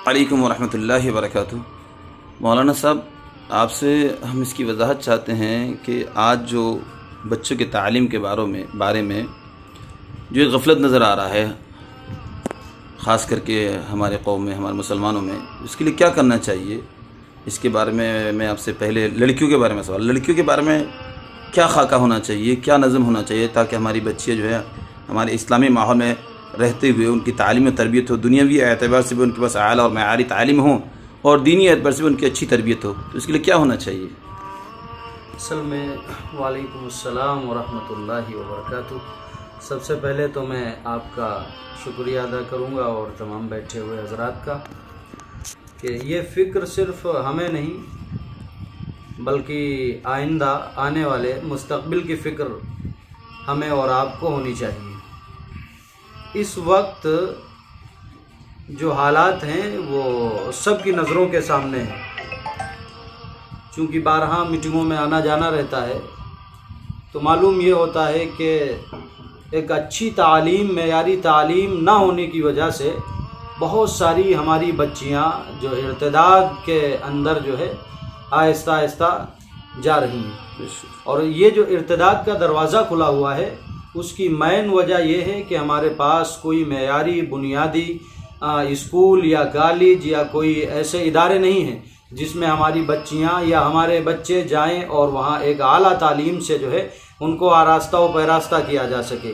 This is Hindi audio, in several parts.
अस्सलामुअलैकुम वरहमतुल्लाहि वबरकातुहू। मौलाना साहब, आपसे हम इसकी वजाहत चाहते हैं कि आज जो बच्चों के तालीम के बारे में जो एक गफलत नज़र आ रहा है, ख़ास करके हमारे कौम में, हमारे मुसलमानों में, इसके लिए क्या करना चाहिए, इसके बारे में मैं आपसे पहले लड़कियों के बारे में सवाल, लड़कियों के बारे में क्या खाका होना चाहिए, क्या नज़म होना चाहिए ताकि हमारी बच्चियाँ जो है हमारे इस्लामी माहौल में रहते हुए उनकी तालीम और तरबियत हो, दुनियावी एतबार से भी उनके पास आला और मयारी तालीम हो और दीनी एतबार से भी उनकी अच्छी तरबियत हो, तो इसके लिए क्या होना चाहिए? असल में वालेकुम अस्सलाम वरहमतुल्लाहि वबरकातुहू। सबसे पहले तो मैं आपका शुक्रिया अदा करूँगा और तमाम बैठे हुए हजरात का कि ये फ़िक्र सिर्फ़ हमें नहीं बल्कि आइंदा आने वाले मुस्तक़बिल की फ़िक्र हमें और आपको होनी चाहिए। इस वक्त जो हालात हैं वो सबकी नज़रों के सामने हैं। चूँकि बारहा मीटिंगों में आना जाना रहता है तो मालूम ये होता है कि एक अच्छी तालीम, मेयारी तालीम ना होने की वजह से बहुत सारी हमारी बच्चियां जो इर्तिदाद के अंदर जो है आहिस्ता आहिस्ता जा रही हैं। और ये जो इर्तिदाद का दरवाज़ा खुला हुआ है उसकी मेन वजह यह है कि हमारे पास कोई मेयारी बुनियादी स्कूल या कॉलेज या कोई ऐसे इदारे नहीं हैं जिसमें हमारी बच्चियां या हमारे बच्चे जाएं और वहां एक आला तालीम से जो है उनको आरास्ता व पैरास्ता किया जा सके।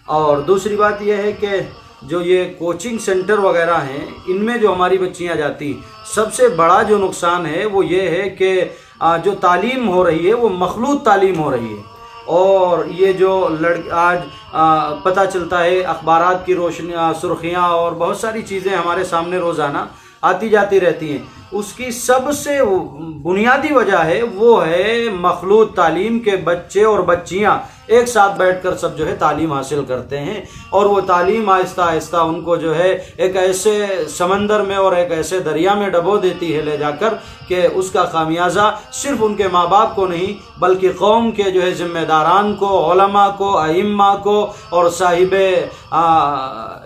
और दूसरी बात यह है कि जो ये कोचिंग सेंटर वगैरह हैं इनमें जो हमारी बच्चियां जाती, सबसे बड़ा जो नुकसान है वो ये है कि जो तालीम हो रही है वो मखलूत तालीम हो रही है। और ये जो आज पता चलता है अखबारात की रोशनी, सुर्खियाँ और बहुत सारी चीज़ें हमारे सामने रोज़ाना आती जाती रहती हैं, उसकी सबसे बुनियादी वजह है वो है मखलूत तालीम के बच्चे और बच्चियां एक साथ बैठकर सब जो है तालीम हासिल करते हैं और वो तालीम आहिस्ता आहिस्ता उनको जो है एक ऐसे समंदर में और एक ऐसे दरिया में डबो देती है ले जाकर कि उसका खामियाजा सिर्फ उनके माँ बाप को नहीं बल्कि कौम के जो है जिम्मेदारान को, उलमा को, अइम्मा को और साहिब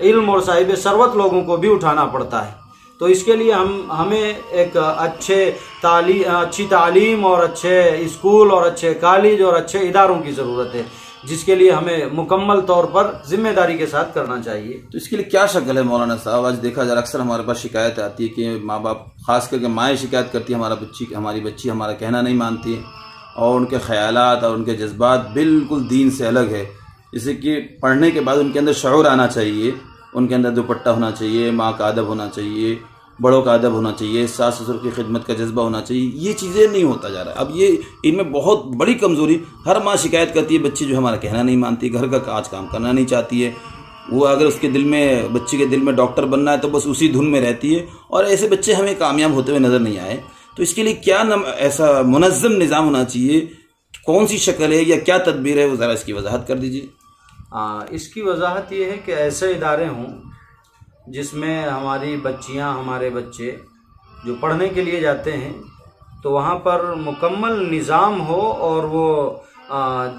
इल्म और साहिब सरवत लोगों को भी उठाना पड़ता है। तो इसके लिए हमें एक अच्छी तालीम और अच्छे स्कूल और अच्छे कॉलेज और अच्छे इदारों की ज़रूरत है, जिसके लिए हमें मुकम्मल तौर पर जिम्मेदारी के साथ करना चाहिए। तो इसके लिए क्या शक्ल है मौलाना साहब? आज देखा जाए अक्सर हमारे पास शिकायत आती है कि माँ बाप, खास करके माएँ शिकायत करती है हमारी बच्ची हमारा कहना नहीं मानती है और उनके ख्यालात और उनके जज्बात बिल्कुल दीन से अलग है। जैसे कि पढ़ने के बाद उनके अंदर शऊर आना चाहिए, उनके अंदर दुपट्टा होना चाहिए, माँ का अदब होना चाहिए, बड़ों का अदब होना चाहिए, सास ससुर की खिदमत का जज्बा होना चाहिए। ये चीज़ें नहीं होता जा रहा है। अब ये इनमें बहुत बड़ी कमज़ोरी, हर माँ शिकायत करती है बच्ची जो हमारा कहना नहीं मानती, घर का काज काम करना नहीं चाहती है। वो अगर उसके दिल में, बच्ची के दिल में डॉक्टर बनना है तो बस उसी धुन में रहती है और ऐसे बच्चे हमें कामयाब होते हुए नज़र नहीं आए। तो इसके लिए क्या ऐसा मुनज़्ज़म निज़ाम होना चाहिए, कौन सी शक्ल है या क्या तदबीर है, वो ज़रा इसकी वजाहत कर दीजिए। इसकी वजाहत ये है कि ऐसे इदारे हों जिसमें हमारी बच्चियां, हमारे बच्चे जो पढ़ने के लिए जाते हैं तो वहाँ पर मुकम्मल निज़ाम हो और वो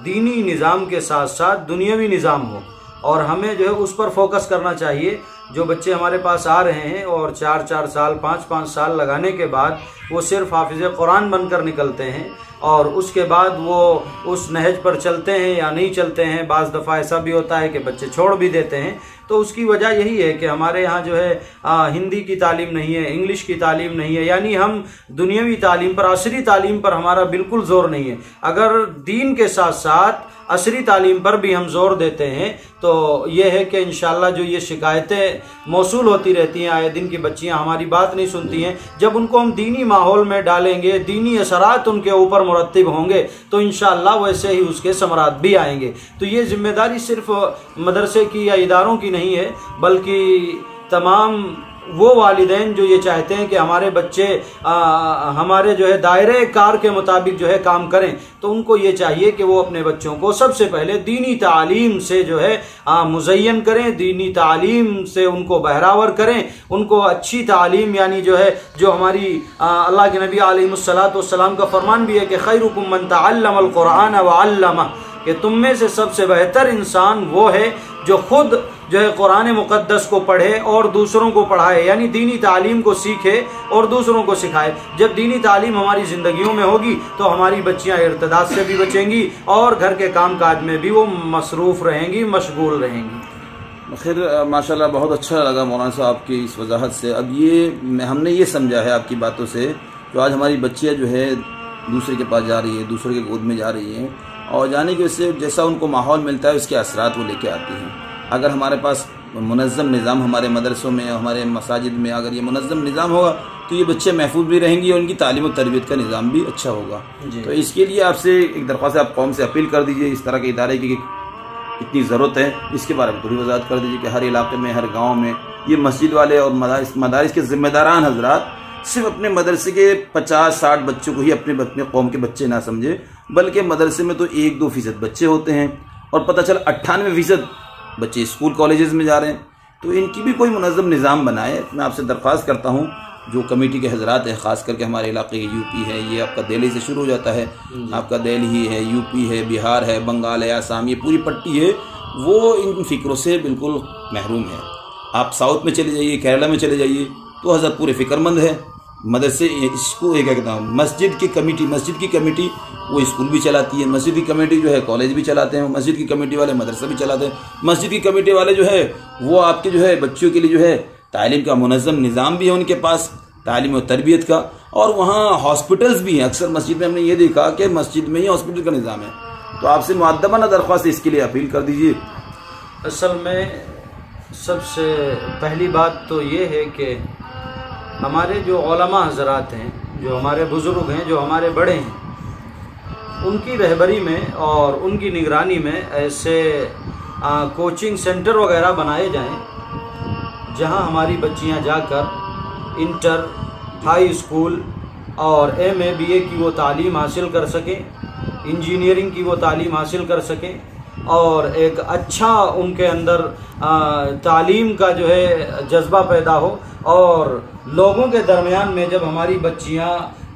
दीनी निज़ाम के साथ साथ दुनियावी निज़ाम हो। और हमें जो है उस पर फोकस करना चाहिए। जो बच्चे हमारे पास आ रहे हैं और 4-4 साल, 5-5 साल लगाने के बाद वो सिर्फ हाफिज़ कुरान बनकर निकलते हैं और उसके बाद वो उस नहज पर चलते हैं या नहीं चलते हैं। बाज़ दफ़ा ऐसा भी होता है कि बच्चे छोड़ भी देते हैं। तो उसकी वजह यही है कि हमारे यहाँ जो है हिंदी की तालीम नहीं है, इंग्लिश की तालीम नहीं है, यानी हम दुनियावी तालीम पर, असरी तालीम पर हमारा बिल्कुल ज़ोर नहीं है। अगर दीन के साथ साथ असरी तालीम पर भी हम जोर देते हैं तो ये है कि इंशाअल्लाह जो ये शिकायतें मौसूल होती रहती हैं आए दिन की बच्चियां हमारी बात नहीं सुनती हैं, जब उनको हम दीनी माहौल में डालेंगे, दीनी असरात उनके ऊपर मुरत्तिब होंगे तो इंशाअल्लाह वैसे ही उसके समरात भी आएंगे। तो ये जिम्मेदारी सिर्फ मदरसे की या इदारों की नहीं है बल्कि तमाम वो वालिदैन जो ये चाहते हैं कि हमारे बच्चे हमारे जो है दायरे कार के मुताबिक जो है काम करें, तो उनको ये चाहिए कि वो अपने बच्चों को सबसे पहले दीनी तालीम से जो है मुज़य्यन करें, दीनी तालीम से उनको बहरावर करें, उनको अच्छी तालीम यानी जो है जो हमारी अल्लाह के नबी अलैहिस्सलातु वस्सलाम का फरमान भी है कि खैरुकुम मन तअल्लमल कुरान व अल्लमह, कि तुम में से सबसे बेहतर इंसान वो है जो खुद जो है कुरान मुक़द्दस को पढ़े और दूसरों को पढ़ाए, यानी दीनी तालीम को सीखे और दूसरों को सिखाए। जब दीनी तालीम हमारी ज़िंदगियों में होगी तो हमारी बच्चियां इर्तिदाद से भी बचेंगी और घर के काम काज में भी वो मसरूफ़ रहेंगी, मशगूल रहेंगी। खैर माशाल्लाह बहुत अच्छा लगा मौलाना साहब की इस वजाहत से। अब ये हमने ये समझा है आपकी बातों से, तो आज हमारी बच्चियाँ जो है दूसरे के पास जा रही है, दूसरे के गोद में जा रही हैं, और जाने की वजह से जैसा उनको माहौल मिलता है उसके असरात वो लेके आती हैं। अगर हमारे पास मुनज़्ज़म निज़ाम हमारे मदरसों में, हमारे मसाजिद में अगर ये मुनज़्ज़म निज़ाम होगा तो ये बच्चे महफूज भी रहेंगी और उनकी तालीम और तरबियत का निज़ाम भी अच्छा होगा। तो इसके लिए आपसे एक दरख्वास्त, आप कौम से अपील कर दीजिए, इस तरह के इदारे की कितनी ज़रूरत है इसके बारे में थोड़ी वजाहत कर दीजिए कि हर इलाके में, हर गाँव में ये मस्जिद वाले और मदारिस के ज़िम्मेदारान हजरात सिर्फ अपने मदरसे के 50-60 बच्चों को ही अपने कौम के बच्चे ना समझे, बल्कि मदरसे में तो 1-2% बच्चे होते हैं और पता चला 98% बच्चे स्कूल कॉलेजेस में जा रहे हैं। तो इनकी भी कोई मुनज़्ज़म निज़ाम बनाए। मैं आपसे दरख्वास्त करता हूँ, जो कमेटी के हजरात हैं, ख़ास करके हमारे इलाके के यूपी है, ये आपका दिल्ली से शुरू हो जाता है, आपका दिल्ली है, यूपी है, बिहार है, बंगाल है, आसाम, ये पूरी पट्टी है, वो इन फ़िक्रों से बिल्कुल महरूम है। आप साउथ में चले जाइए, केरला में चले जाइए तो हज़रत पूरे फ़िक्रमंद है। मदरसे इसको एक कहता हूँ मस्जिद की कमेटी वो स्कूल भी चलाती है, मस्जिद की कमेटी जो है कॉलेज भी चलाते हैं, मस्जिद की कमेटी वाले मदरसा भी चलाते हैं, मस्जिद की कमेटी वाले जो है वो आपके जो है बच्चों के लिए जो है तालीम का मुनज़्ज़म निज़ाम भी है उनके पास, तालीम और तरबियत का, और वहाँ हॉस्पिटल्स भी हैं। अक्सर मस्जिद में हमने ये देखा कि मस्जिद में ही हॉस्पिटल का निज़ाम है। तो आपसे मुअद्दबाना दरख्वास्त इसके लिए अपील कर दीजिए। असल में सबसे पहली बात तो ये है कि हमारे जो उलमा हज़रात हैं, जो हमारे बुज़ुर्ग हैं, जो हमारे बड़े हैं, उनकी रहबरी में और उनकी निगरानी में ऐसे कोचिंग सेंटर वगैरह बनाए जाएं जहां हमारी बच्चियां जाकर इंटर, हाई स्कूल और MA BA की वो तालीम हासिल कर सकें, इंजीनियरिंग की वो तालीम हासिल कर सकें और एक अच्छा उनके अंदर तालीम का जो है जज्बा पैदा हो। और लोगों के दरमियान में जब हमारी बच्चियां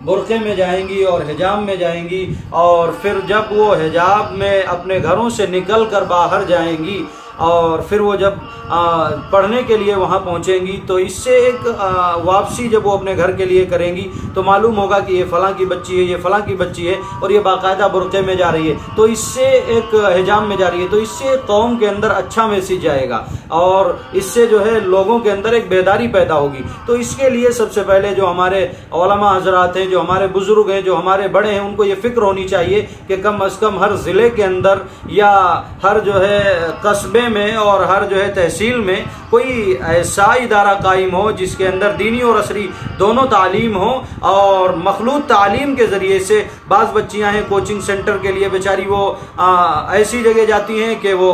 बुर्क़े में जाएंगी और हिजाब में जाएंगी और फिर जब वो हिजाब में अपने घरों से निकल कर बाहर जाएंगी और फिर वो जब पढ़ने के लिए वहाँ पहुँचेंगी तो इससे एक वापसी जब वो अपने घर के लिए करेंगी तो मालूम होगा कि ये फ़लाँ की बच्ची है, ये फ़लाँ की बच्ची है और ये बाकायदा बुर्क़े में जा रही है, तो इससे एक हिजाब में जा रही है, तो इससे कौम के अंदर अच्छा मैसेज जाएगा और इससे जो है लोगों के अंदर एक बेदारी पैदा होगी। तो इसके लिए सबसे पहले जो हमारे उलमा हज़रात हैं, जो हमारे बुज़ुर्ग हैं, जो हमारे बड़े हैं, उनको ये फ़िक्र होनी चाहिए कि कम अज़ कम हर ज़िले के अंदर या हर जो है कस्बे में और हर जो है तहसील में कोई ऐसा इदारा कायम हो जिसके अंदर दीनी और असरी दोनों तालीम हो और मखलूत तालीम के ज़रिए से बाज़ बच्चियां हैं कोचिंग सेंटर के लिए बेचारी वो ऐसी जगह जाती हैं कि वो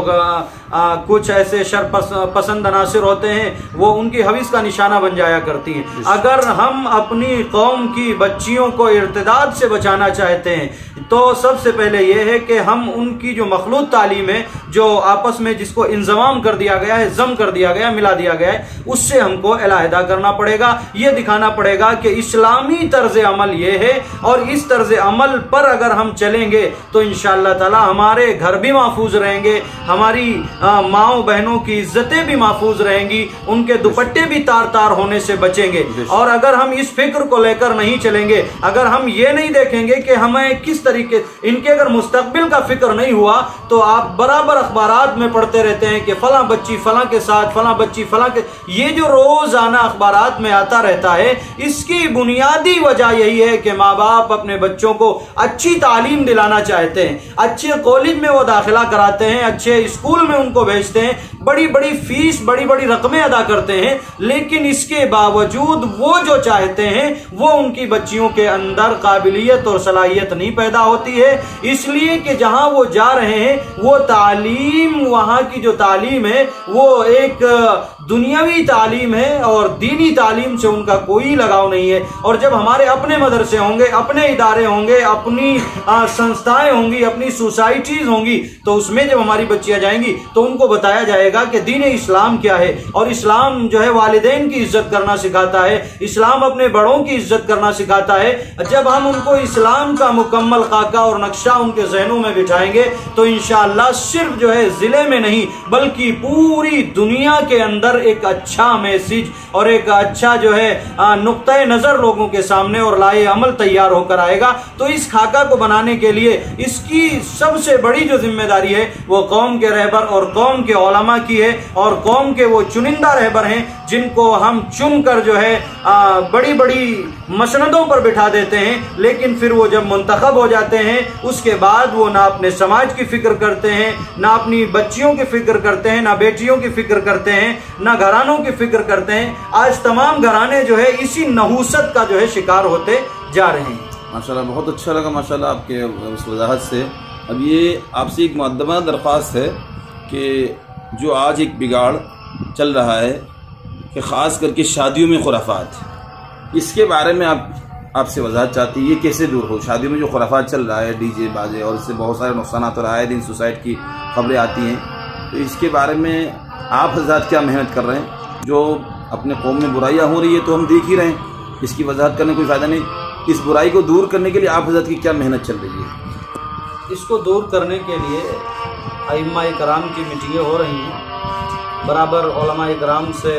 कुछ ऐसे शर पसंद अनासिर होते हैं, वो उनकी हवीस का निशाना बन जाया करती हैं। अगर हम अपनी कौम की बच्चियों को इर्तिदाद से बचाना चाहते हैं तो सबसे पहले ये है कि हम उनकी जो मखलूत तालीम है, जो आपस में जिसको इंज़माम कर दिया गया है, जम कर दिया गया, मिला दिया गया है, उससे हमको अलहदा करना पड़ेगा। ये दिखाना पड़ेगा कि इस्लामी तर्ज अमल ये है और इस तर्ज अमल पर अगर हम चलेंगे तो इंशाअल्लाह ताला हमारे घर भी महफूज रहेंगे, हमारी माओ बहनों की इज्जतें भी महफूज रहेंगी, उनके दुपट्टे भी तार तार होने से बचेंगे। और अगर हम इस फिक्र को लेकर नहीं चलेंगे, अगर हम ये नहीं देखेंगे कि हमें किस तरीके, इनके अगर मुस्तकबिल का फिक्र नहीं हुआ तो आप बराबर अखबारात में पढ़ते रहते हैं कि फलां बच्ची फलां के साथ, फलां बच्ची फलां के, ये जो रोजाना अखबारात में आता रहता है, इसकी बुनियादी वजह यही है कि माँ बाप अपने बच्चों को अच्छी तालीम दिलाना चाहते हैं, अच्छे कॉलेज में वो दाखिला कराते हैं, अच्छे स्कूल में उनको भेजते हैं, बड़ी बड़ी फीस, बड़ी बड़ी रकमें अदा करते हैं, लेकिन इसके बावजूद वो जो चाहते हैं वो उनकी बच्चियों के अंदर काबिलियत और सलाहियत नहीं पैदा होती है। इसलिए कि जहां वो जा रहे हैं वो तालीम, वहां की जो तालीम है वो एक दुनियावी तालीम है और दीनी तालीम से उनका कोई लगाव नहीं है। और जब हमारे अपने मदरसे होंगे, अपने इदारे होंगे, अपनी संस्थाएं होंगी, अपनी सोसाइटीज होंगी, तो उसमें जब हमारी बच्चियां जाएंगी तो उनको बताया जाएगा कि दीन इस्लाम क्या है। और इस्लाम जो है वालिदैन की इज्जत करना सिखाता है, इस्लाम अपने बड़ों की इज्जत करना सिखाता है। जब हम उनको इस्लाम का मुकम्मल खाका और नक्शा उनके जहनों में बिठाएंगे तो इंशाअल्लाह सिर्फ जो है जिले में नहीं बल्कि पूरी दुनिया के अंदर एक अच्छा मैसेज और एक अच्छा जो है नुक्ता नजर लोगों के सामने और लाए अमल तैयार होकर आएगा। तो इस खाका को बनाने के लिए इसकी सबसे बड़ी जो जिम्मेदारी है वो कौम के रहबर और कौम के उलमा की है, और कौम के वो चुनिंदा रहबर हैं जिनको हम चुनकर जो है बड़ी बड़ी मसनदों पर बिठा देते हैं, लेकिन फिर वो जब मुंतखब हो जाते हैं उसके बाद वो ना अपने समाज की फिक्र करते हैं, ना अपनी बच्चियों की फिक्र करते हैं, ना बेटियों की फिक्र करते हैं, ना घरानों की फिक्र करते हैं। आज तमाम घराने जो है इसी नहूसत का जो है शिकार होते जा रहे हैं। माशाल्लाह, बहुत अच्छा लगा माशाल्लाह आपके उस वजाहत से। अब ये आपसे एक मुक़द्दमा दरख्वास्त है कि जो आज एक बिगाड़ चल रहा है कि ख़ास करके शादियों में खुराफात, इसके बारे में आपसे वजाहत चाहती है, ये कैसे दूर हो? शादियों में जो खुराफात चल रहा है, डीजे बाजे, और इससे बहुत सारे नुकसान हो रहा है, दिन सुसाइड की खबरें आती हैं, तो इसके बारे में आप हज़रात क्या मेहनत कर रहे हैं? जो अपने कौम में बुराइयाँ हो रही है तो हम देख ही रहे हैं, इसकी वजाहत करने कोई फ़ायदा नहीं। इस बुराई को दूर करने के लिए आप हज़रात की क्या मेहनत चल रही है? इसको दूर करने के लिए अइम्मा इकराम की मीटिंगें हो रही हैं, बराबर उलमा इकराम से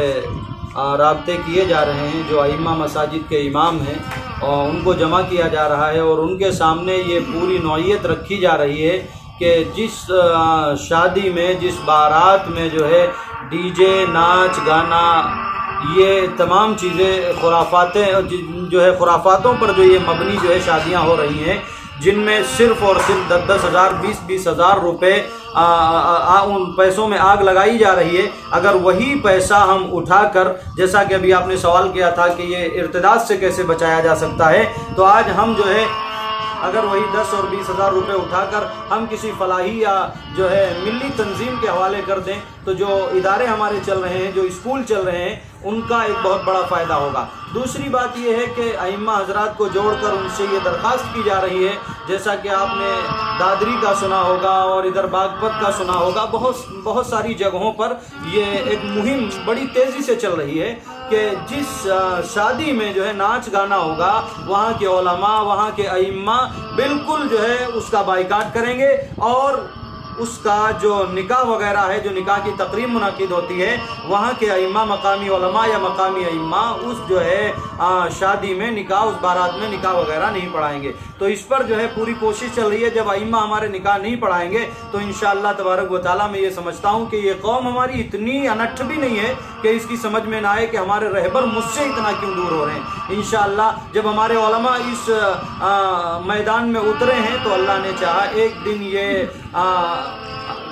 राब्ते किए जा रहे हैं। जो अइम्मा मसाजिद के इमाम हैं और उनको जमा किया जा रहा है और उनके सामने ये पूरी नौइयत रखी जा रही है कि जिस शादी में, जिस बारात में जो है डीजे, नाच गाना, ये तमाम चीज़ें खुराफातें जो है खुराफातों पर जो ये मबनी जो है शादियां हो रही हैं, जिनमें सिर्फ और सिर्फ 10-10 हज़ार, 20-20 हज़ार रुपये उन पैसों में आग लगाई जा रही है। अगर वही पैसा हम उठाकर, जैसा कि अभी आपने सवाल किया था कि ये इर्तिदाद से कैसे बचाया जा सकता है, तो आज हम जो है अगर वही 10 और 20 हज़ार रुपये उठाकर हम किसी फलाही या जो है मिली तंजीम के हवाले कर दें तो जो इदारे हमारे चल रहे हैं, जो स्कूल चल रहे हैं, उनका एक बहुत बड़ा फ़ायदा होगा। दूसरी बात यह है कि अइम्मा हजरात को जोड़कर उनसे ये दरख्वास्त की जा रही है, जैसा कि आपने दादरी का सुना होगा और इधर बागपत का सुना होगा, बहुत सारी जगहों पर ये एक मुहिम बड़ी तेज़ी से चल रही है कि जिस शादी में जो है नाच गाना होगा, वहाँ के उलमा, वहाँ के अइम्मा बिल्कुल जो है उसका बाइकाट करेंगे और उसका जो निकाह वगैरह है, जो निकाह की तकरीब मुनाकिद होती है, वहाँ के अइम्मा, मकामी उलमा या मकामी अइम्मा उस जो है शादी में निकाह, उस बारात में निकाह वगैरह नहीं पढ़ाएंगे। तो इस पर जो है पूरी कोशिश चल रही है। जब अइम्मा हमारे निकाह नहीं पढ़ाएंगे तो इंशाअल्लाह तबारक व तआला मैं ये समझता हूँ कि ये कौम हमारी इतनी अनठ भी नहीं है कि इसकी समझ में ना आए कि हमारे रहबर मुझसे इतना क्यों दूर हो रहे हैं। इंशाअल्लाह जब हमारे उलमा इस मैदान में उतरे हैं तो अल्लाह ने चाहा एक दिन ये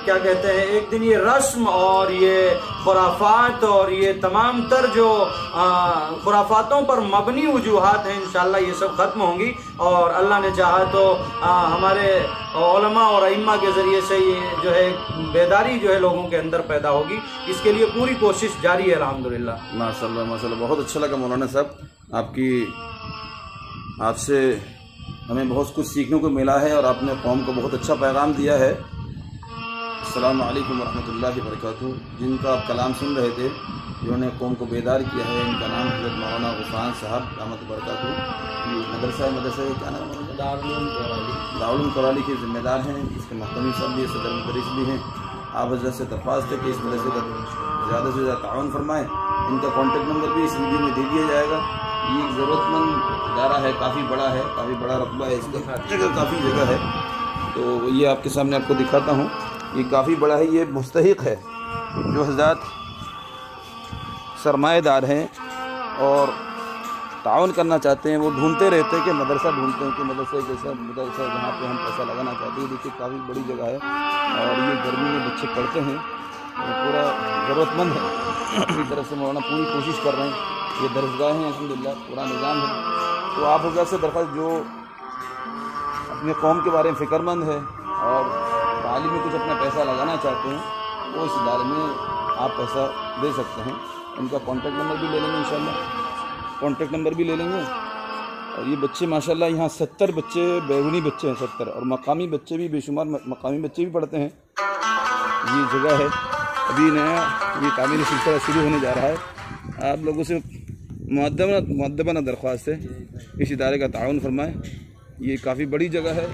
क्या कहते हैं, एक दिन ये रस्म और ये खुराफात और ये तमाम तर जो खुराफातों पर मबनी वजूहात हैं, इंशाअल्लाह ये सब ख़त्म होंगी और अल्लाह ने चाहा तो हमारे उलमा और अइम्मा के ज़रिए से ये जो है बेदारी जो है लोगों के अंदर पैदा होगी। इसके लिए पूरी कोशिश जारी है अल्हम्दुलिल्लाह। माशाल्लाह माशाल्लाह, बहुत अच्छा लगा मौलाना साहब, आपसे हमें बहुत कुछ सीखने को मिला है और आपने कौम को बहुत अच्छा पैगाम दिया है। अस्सलामु अलैकुम वरहमतुल्लाहि वबरकातुहू। जिनका आप कलाम सुन रहे थे, जिन्होंने कौम को बेदार किया है, इनका नाम हज़रत मौलाना गुफ़रान साहब रहमतुल्लाहि बरकातुहू। ये मदरसा क्या नाम है? दारुल कराली के ज़िम्मेदार हैं, इसके महकमी साहब भी, सदर मुदरिस भी हैं। आप हज़रत से दरख्वास्त है कि इस मदरसे का ज़्यादा से ज़्यादा ताउन फरमाएँ। इनका कॉन्टेक्ट नंबर भी इस वीडियो में दे दिया जाएगा। ये एक ज़रूरतमंद इदारा है, काफ़ी बड़ा है, काफ़ी बड़ा रकबा है, इसका जगह काफ़ी जगह है। तो ये आपके सामने आपको दिखाता हूँ, ये काफ़ी बड़ा है। ये मुस्तहिक है, जो हज़रात सरमाएदार हैं और ताउन करना चाहते हैं, वो ढूंढते रहते हैं कि मदरसा ढूंढते हैं कि मदरसा एक ऐसा मदरसा जहाँ पे हम पैसा लगाना चाहते हैं। देखिए काफ़ी बड़ी जगह है और ये गर्मी में बच्चे पढ़ते हैं, पूरा ज़रूरतमंद है। इसी तरह से मौलाना पूरी कोशिश कर रहे हैं। ये दरसगाह हैं, अल्हम्दुलिल्लाह पूरा निज़ाम है। तो आप हज़रात से दरख्वास्त, जो अपने कौम के बारे में फ़िक्रमंद है और तालीम में कुछ अपना पैसा लगाना चाहते हैं, वो इस इदारे में आप पैसा दे सकते हैं। उनका कॉन्टैक्ट नंबर भी ले लेंगे इंशाल्लाह, कॉन्टैक्ट नंबर भी ले लेंगे। और ये बच्चे माशाल्लाह यहाँ 70 बच्चे बैरूनी बच्चे हैं 70, और मकामी बच्चे भी बेशुमार मकामी बच्चे भी पढ़ते हैं। ये जगह है, अभी नया ये तामीरी सिलसिला शुरू होने जा रहा है। आप लोगों से मुअद्दबना दरख्वास्त है, इस इदारे का ताउन फरमाएँ। ये काफ़ी बड़ी जगह है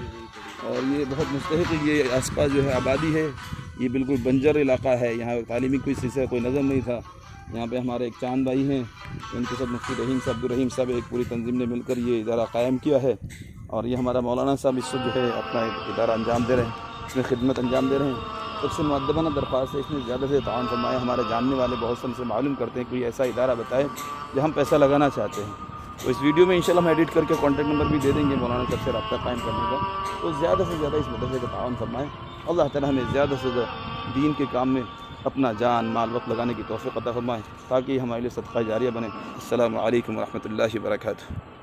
और ये बहुत मुस्तहक़, ये आसपास जो है आबादी है, ये बिल्कुल बंजर इलाका है। यहाँ तालीमी कोई सिलसिला कोई नज़र नहीं था। यहाँ पे हमारे एक चांद भाई हैं, उनके साथ मुफ्ती रहीम साहब, अब्दुल रहीम साहब, एक पूरी तंजीम ने मिलकर ये इदारा कायम किया है। और ये हमारा मौलाना साहब इस वक्त जो है अपना एक इदारा अंजाम दे रहे हैं, इसमें खिदमत अंजाम दे रहे हैं। सबसे मुअद्दबाना दरख्वास्त है, इसमें ज़्यादा से ताउन फरमाएं। हमारे जानने वाले बहुत से हमसे मालूम करते हैं, कोई ऐसा इदारा बताए जहाँ हम पैसा लगाना चाहते हैं। तो इस वीडियो में इंशाल्लाह हम एडिट करके कॉन्टैक्ट नंबर भी दे देंगे मौलाना साहब से रब्ता कायम करने का। तो ज़्यादा से ज़्यादा इस मदरसे का ताउन फरमाएँ। अल्लाह ताला हमें ज़्यादा से ज़्यादा दीन के काम में अपना जान माल वक्त लगाने की तौफ़ीक़ अता फरमाएँ, ताकि हमारे लिए सदक़ा जारिया बने। अस्सलामु अलैकुम व रहमतुल्लाहि व बरकातुहू।